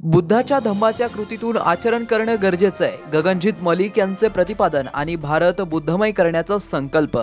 बुद्धाच्या धम्माच्या कृतीतून आचरण करणं गरजेचं आहे. गगनजीत मलिक यांचे प्रतिपादन आणि भारत बुद्धमय करण्याचा संकल्प.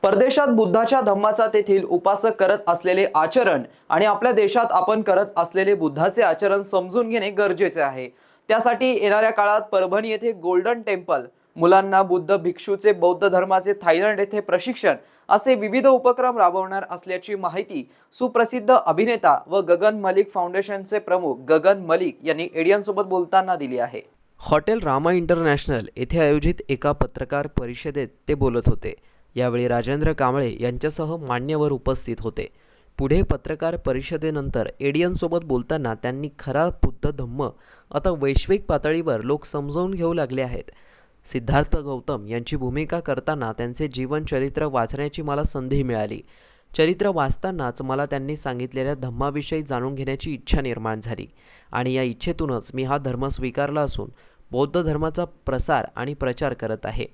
परदेशात बुद्धाच्या धम्माचा तेथील उपासक करत असलेले आचरण आणि आपल्या देशात आपण करत असलेले बुद्धाचे आचरण समजून घेणे गरजेचे आहे. त्यासाठी येणाऱ्या काळात परभणी येथे गोल्डन टेम्पल, मुलांना बुद्ध भिक्षूचे बौद्ध धर्माचे थायलंड येथे प्रशिक्षण असे विविध उपक्रम राबवणार असल्याची माहिती सुप्रसिद्ध अभिनेता व गगन मलिक फाउंडेशनचे प्रमुख गगन मलिक यांनी एडियन सोबत बोलताना दिली आहे. हॉटेल रामा इंटरनॅशनल येथे आयोजित एका पत्रकार परिषदेत ते बोलत होते. यावेळी राजेंद्र कांबळे यांच्यासह मान्यवर उपस्थित होते. पुढे पत्रकार परिषदेनंतर एडियनसोबत बोलताना त्यांनी खरा बुद्ध धम्म आता वैश्विक पातळीवर लोक समजावून घेऊ लागले आहेत. सिद्धार्थ गौतम यांची भूमिका करताना त्यांचे जीवनचरित्र वाचण्याची मला संधी मिळाली. चरित्र वाचतानाच मला त्यांनी सांगितलेल्या धम्माविषयी जाणून घेण्याची इच्छा निर्माण झाली आणि या इच्छेतूनच मी हा धर्म स्वीकारला असून बौद्ध धर्माचा प्रसार आणि प्रचार करत आहे.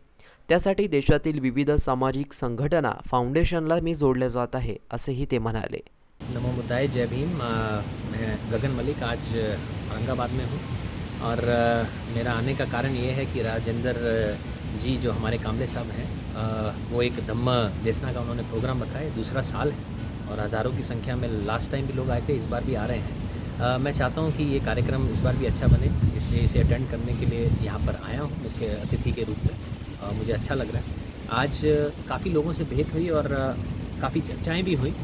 त्यासाठी देशातील विविध सामाजिक संघटना फाउंडेशनला मी जोडले जात आहे, असेही ते म्हणाले. नमो बुद्धाय, जय भीम। मैं गगन मलिक आज औरंगाबाद में हूँ और मेरा आने का कारण ये है कि राजेंद्र जी जो हमारे कांबले साहब हैं वो एक धम्म देशना का उन्होंने प्रोग्राम रखा है। दूसरा साल है और हज़ारों की संख्या में लास्ट टाइम भी लोग आए थे, इस बार भी आ रहे हैं। मैं चाहता हूँ कि ये कार्यक्रम इस बार भी अच्छा बने, इसलिए इसे अटेंड करने के लिए यहाँ पर आया हूँ मुख्य अतिथि के रूप में। मुझे अच्छा लग रहा है। आज काफ़ी लोगों से भेंट हुई और काफ़ी चर्चाएँ भी हुई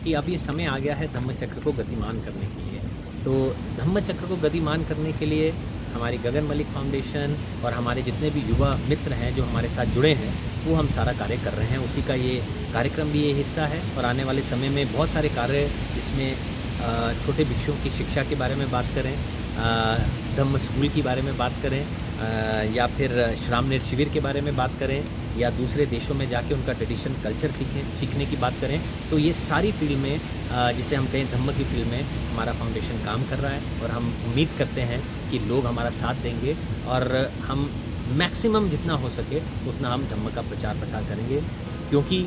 कि अब ये समय आ गया है धम्मचक्र को गतिमान करने के लिए। तो धम्मचक्र को गतिमान करने के लिए हमारी गगन मलिक फाउंडेशन और हमारे जितने भी युवा मित्र हैं जो हमारे साथ जुड़े हैं वो हम सारा कार्य कर रहे हैं। उसी का ये कार्यक्रम भी ये हिस्सा है और आने वाले समय में बहुत सारे कार्य जिसमें छोटे भिक्षुओं की शिक्षा के बारे में बात करें, धम्म स्कूल के बारे में बात करें, या फिर श्रामनेर शिविर के बारे में बात करें, या दूसरे देशों में जाके उनका ट्रेडिशन कल्चर सीखने की बात करें, तो ये सारी फील्ड में जिसे हम कहें धम्म की फील्ड में हमारा फाउंडेशन काम कर रहा है और हम उम्मीद करते हैं कि लोग हमारा साथ देंगे और हम मैक्सिमम जितना हो सके उतना हम धम्म का प्रचार प्रसार करेंगे, क्योंकि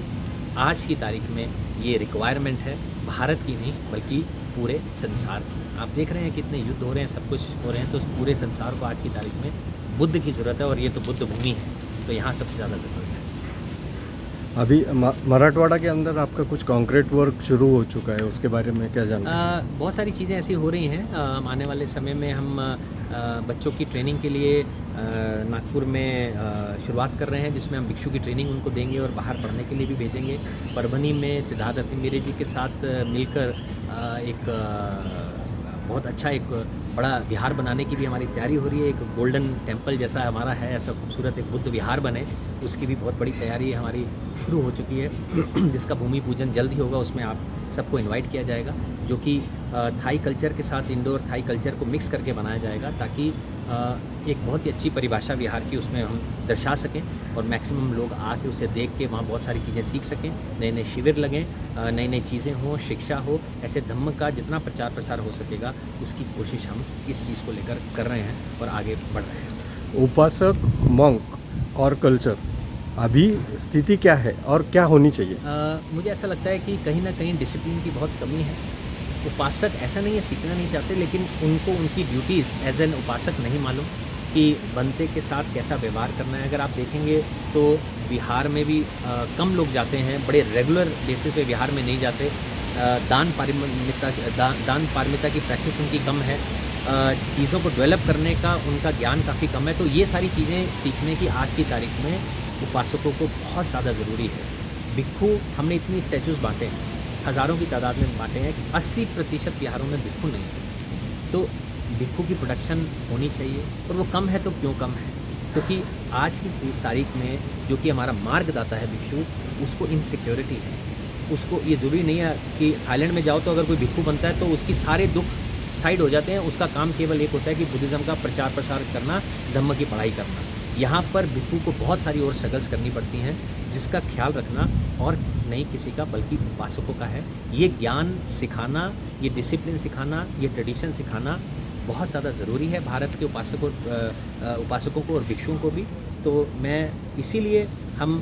आज की तारीख में ये रिक्वायरमेंट है भारत की नहीं बल्कि पूरे संसार की। आप देख रहे हैं कितने युद्ध हो रहे हैं, सब कुछ हो रहे हैं, तो पूरे संसार को आज की तारीख में बुद्ध की ज़रूरत है और ये तो बुद्ध भूमि है, तो यहाँ सबसे ज़्यादा ज़रूरत है। अभी मराठवाड़ा के अंदर आपका कुछ कॉन्क्रीट वर्क शुरू हो चुका है, उसके बारे में क्या जानते बहुत सारी चीज़ें ऐसी हो रही हैं। आने वाले समय में हम बच्चों की ट्रेनिंग के लिए नागपुर में शुरुआत कर रहे हैं, जिसमें हम भिक्षु की ट्रेनिंग उनको देंगे और बाहर पढ़ने के लिए भी भेजेंगे। परभनी में सिद्धार्थ अतिमेरे जी के साथ मिलकर एक बहुत अच्छा एक बड़ा विहार बनाने की भी हमारी तैयारी हो रही है। एक गोल्डन टेम्पल जैसा हमारा है, ऐसा खूबसूरत एक बुद्ध विहार बने, उसकी भी बहुत बड़ी तैयारी हमारी शुरू हो चुकी है, जिसका भूमि पूजन जल्द ही होगा। उसमें आप सबको इनवाइट किया जाएगा, जो कि थाई कल्चर के साथ इंडोर थाई कल्चर को मिक्स करके बनाया जाएगा, ताकि एक बहुत ही अच्छी परिभाषा विहार की उसमें हम दर्शा सकें और मैक्सिमम लोग आके उसे देख के वहाँ बहुत सारी चीज़ें सीख सकें, नए नए शिविर लगें, नई नई चीज़ें हों, शिक्षा हो। ऐसे धम्म का जितना प्रचार प्रसार हो सकेगा उसकी कोशिश हम इस चीज़ को लेकर कर रहे हैं और आगे बढ़ रहे हैं। उपासक, मंक और कल्चर अभी स्थिति क्या है और क्या होनी चाहिए? मुझे ऐसा लगता है कि कहीं ना कहीं डिसिप्लिन की बहुत कमी है। उपासक ऐसा नहीं है सीखना नहीं चाहते, लेकिन उनको उनकी ड्यूटीज़ एज एन उपासक नहीं मालूम कि बनते के साथ कैसा व्यवहार करना है। अगर आप देखेंगे तो बिहार में भी कम लोग जाते हैं, बड़े रेगुलर बेसिस पे बिहार में नहीं जाते। दान पारमिता की प्रैक्टिस उनकी कम है, चीज़ों को डेवलप करने का उनका ज्ञान काफ़ी कम है। तो ये सारी चीज़ें सीखने की आज की तारीख में उपासकों को बहुत ज़्यादा ज़रूरी है। भिक्खू हमने इतनी स्टैचूज़ बांटे हैं, हज़ारों की तादाद में बांटे हैं, 80% बिहारों में भिक्खू नहीं है। तो भिक्खू की प्रोडक्शन होनी चाहिए, और वो कम है तो क्यों कम है? क्योंकि आज की तारीख में जो कि हमारा मार्गदाता है भिक्षु, उसको इनसिक्योरिटी है। उसको ये ज़रूरी नहीं है कि थाईलैंड में जाओ तो अगर कोई भिक्खू बनता है तो उसकी सारे दुख साइड हो जाते हैं। उसका काम केवल एक होता है कि बुद्धिज़्म का प्रचार प्रसार करना, धम्म की पढ़ाई करना। यहाँ पर भिक्खू को बहुत सारी और स्ट्रगल्स करनी पड़ती हैं, जिसका ख्याल रखना और नहीं किसी का बल्कि उपासकों का है। ये ज्ञान सिखाना, ये डिसिप्लिन सिखाना, ये ट्रेडिशन सिखाना बहुत ज़्यादा ज़रूरी है भारत के उपासकों को और भिक्षुओं को भी। तो मैं इसीलिए हम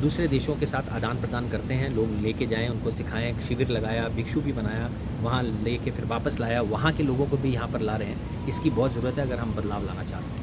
दूसरे देशों के साथ आदान प्रदान करते हैं, लोग लेके जाएं, उनको सिखाएं, शिविर लगाया, भिक्षु भी बनाया, वहाँ लेके फिर वापस लाया, वहाँ के लोगों को भी यहाँ पर ला रहे हैं। इसकी बहुत ज़रूरत है अगर हम बदलाव लाना चाहते हैं।